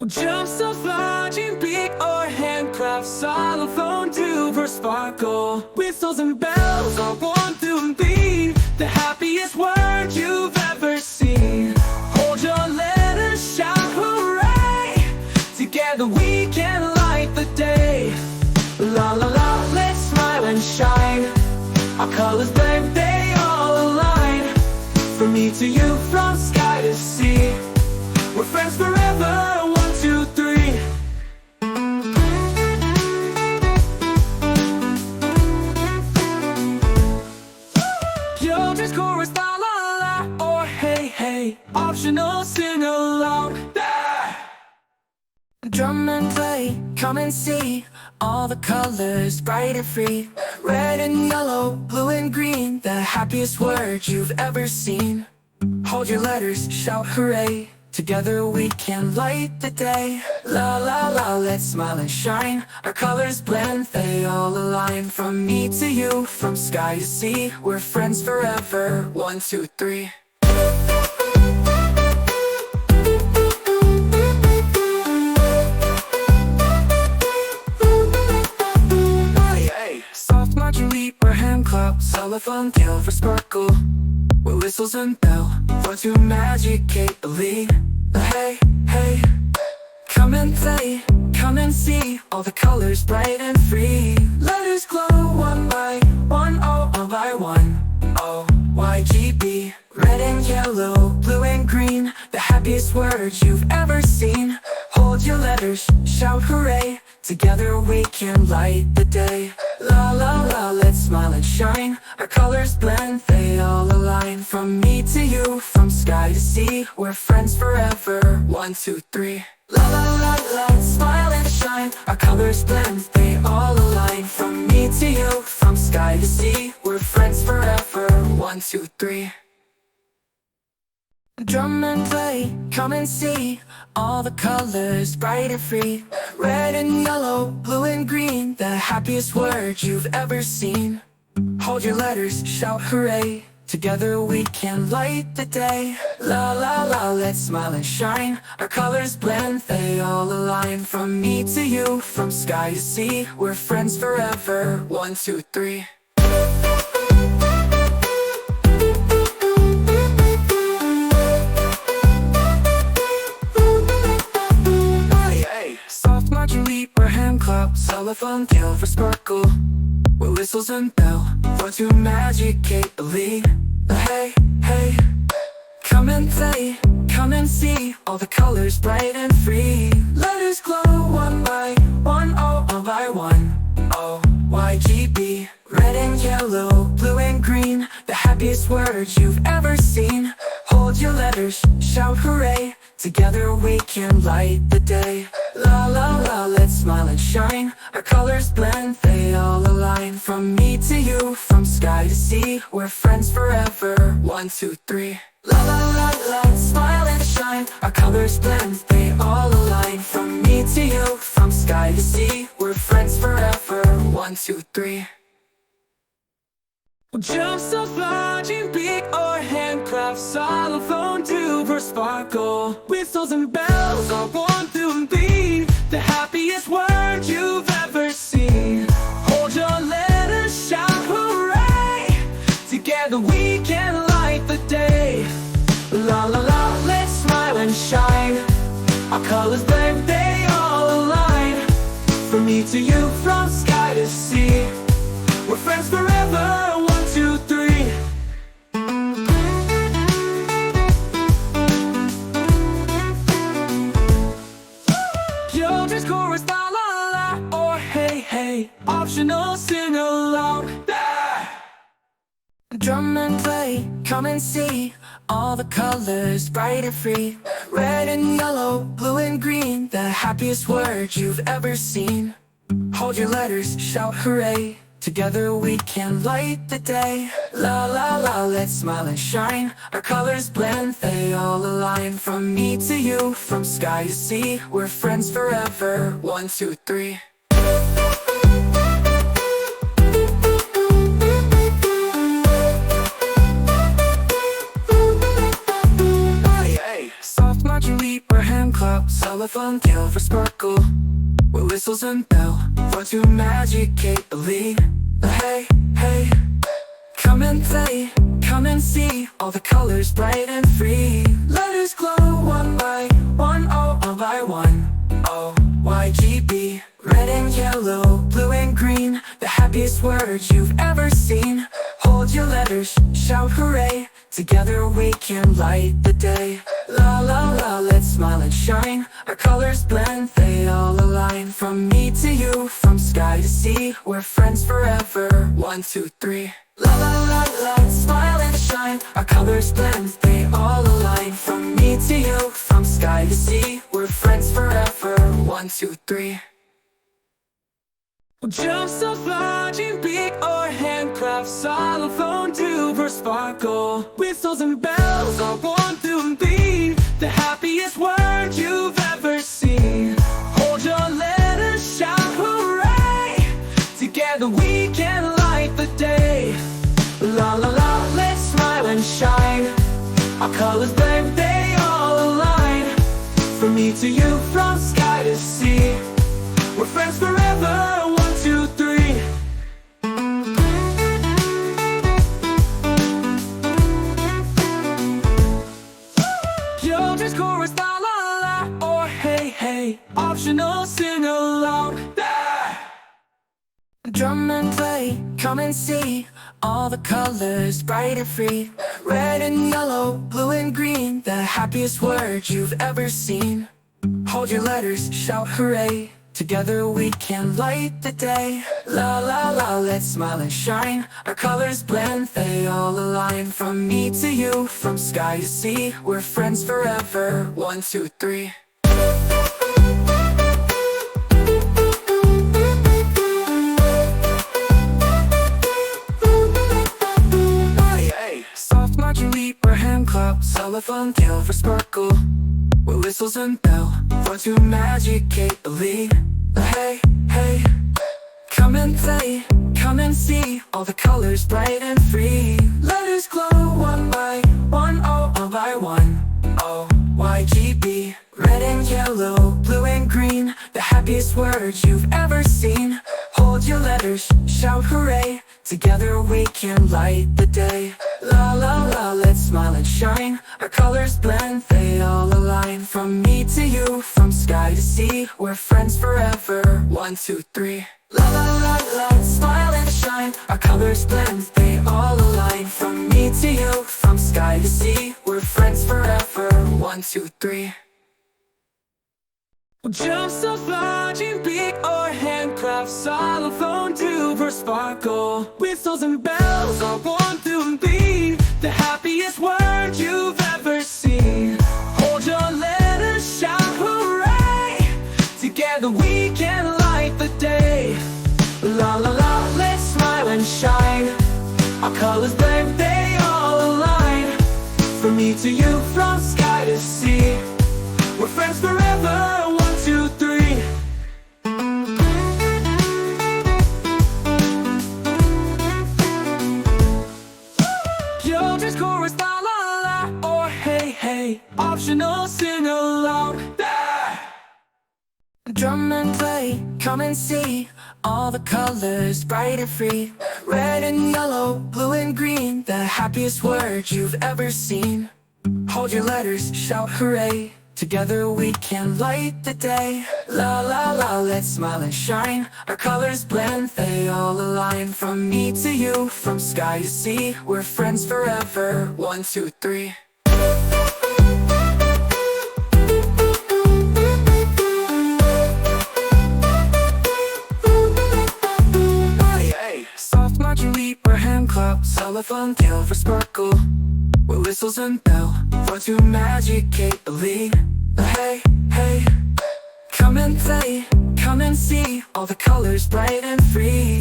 Jumps of lodging, beak or handcraft, xylophone, tube or sparkle. Whistles and bells are one, two, and three. The happiest word you've ever seen. Hold your letters, shout hooray. Together we can light the day. La la la, let's smile and shine. Our colors blend, they all align. From me to you, from sky to sea. We're friends forever, 1, 2, 3. Yo, just chorus, la la la, or hey hey. Optional, sing along. Ah! Drum and play, come and see. All the colors, bright and free. Red and yellow, blue and green. The happiest word you've ever seen. Hold your letters, shout hooray. Together we can light the day. La la la, let's smile and shine. Our colors blend, they all align. From me to you, from sky to sea. We're friends forever, 1, 2, 3. Soft margarine or hand clap, xylophone, tail for sparkle. With whistles and bell, for to magic, believe. Hey, hey, come and play, come and see. All the colors bright and free. Letters glow one by one, oh, one by one. O, Y, G, B. Red and yellow, blue and green. The happiest words you've ever seen. Hold your letters, shout hooray. Together we can light the day. La la la, let's smile and shine. Our colors blend, they all align. From me to you, from sky to sea. We're friends forever, 1, 2, 3. La la la la, smile and shine. Our colors blend, they all align. From me to you, from sky to sea. We're friends forever, 1, 2, 3. Drum and play, come and see. All the colors, bright and free. Red and yellow, blue and green. The happiest word you've ever seen. Hold your letters, shout hooray. Together we can light the day. La la la, let's smile and shine. Our colors blend, they all align. From me to you, from sky to sea. We're friends forever, 1, 2, 3. Or hand clap, xylophone, tail for sparkle. With whistles and bell, for to magic, believe. Hey, hey, come and play, come and see. All the colors bright and free. Letters glow one by one, oh, one by one. O, Y, G, B. Red and yellow, blue and green. The happiest words you've ever seen. Hold your letters, shout hooray. Together we can light the day. La la la, let's smile and shine. Our colors blend, they all align. From me to you, from sky to sea. We're friends forever, 1, 2, 3. La la la la, smile and shine. Our colors blend, they all align. From me to you, from sky to sea. We're friends forever, 1, 2, 3. Jumps of lodging, beak or handcraft, xylophone, tube or sparkle. Whistles and bells are 1, 2, and 3. The happiest word you've ever seen. Hold your letters, shout hooray. Together we can light the day. La la la, let's smile and shine. Our colors blend, they all align. From me to you, from sky to sea. We're friends forever, 1, 2, 3. Yo, just chorus, la la la, or hey hey. Optional, sing along. Ah! Drum and play, come and see. All the colors, bright and free. Red and yellow, blue and green. The happiest word you've ever seen. Hold your letters, shout hooray. Together we can light the day. La la la, let's smile and shine. Our colors blend, they all align. From me to you, from sky to sea. We're friends forever, 1, 2, 3. Soft margarine or hand clap, cellophane, silver sparkle, with whistles and bell, run to magic, captivate. Hey, hey, come and play, come and see all the colors bright and free. Letters glow one by one, oh, one by one. O, Y, G, B, red and yellow, blue and green, the happiest words you've ever seen. Hold your letters, shout hooray, together we can light the day. La la la, let's smile and shine, our colors blend, they all align. From me to you, from sky to sea, we're friends forever. 1, 2, 3. La la la la, smile and shine, our colors blend, they all align. From me to you, from sky to sea, we're friends forever. 1, 2, 3. Jumps of flying beak or handcraft, xylophone, tuber, sparkle, whistles and bells are 1, 2, and 3. The happiest word you've ever seen. Hold your letters, shout hooray, together we can light the day. La la la, let's smile and shine, our colors blend, they all align. From me to you, from sky to sea, we're friends forever. 1, 2, 3. Children's chorus, la la la, or hey hey, optional, sing along. Drum and play, come and see all the colors bright and free. Red and yellow, blue and green, the happiest words you've ever seen. Hold your letters, shout hooray, together we can light the day. La la la, let's smile and shine, our colors blend, they all align. From me to you, from sky to sea, we're friends forever. 1, 2, 3. Soft marching leap or hand clap, cellophane, silver sparkle, with whistles and bell, run to magic, captivate. Hey, hey, come and play, come and see all the colors bright and free. Letters glow one by one, oh, one by one. O, Y, G, B, red and yellow, blue and green, the happiest words you've ever seen. Hold your letters, shout hooray, together we can light the day. La la la, let's smile and shine, our colors blend, they all align. From me to you, from sky to sea, we're friends forever. 1, 2, 3. La la la la, smile and shine, our colors blend, they all align. From me to you, from sky to sea, we're friends forever. 1, 2, 3. Jumps of flying beak or handcraft, xylophone, tuber, sparkle, whistles and bells are 1, 2, and 3. The happiest word you've ever seen. Hold your letters, shout hooray, together we can light the day. La la la, let's smile and shine, our colors blend, they all align. From me to you, from sky to sea, we're friends forever. 1, 2, 3. Children's chorus, la la la, or hey hey, optional, sing along. Drum and play, come and see all the colors bright and free. Red and yellow, blue and green, the happiest words you've ever seen. Hold your letters, shout hooray, together we can light the day. La la la, let's smile and shine, our colors blend, they all align. From me to you, from sky to sea, we're friends forever. 1, 2, 3. Soft marching leap or hand clap, cellophane, silver sparkle, with whistles and bell, run to magic, captivate. Hey, hey, come and play, come and see all the colors bright and free.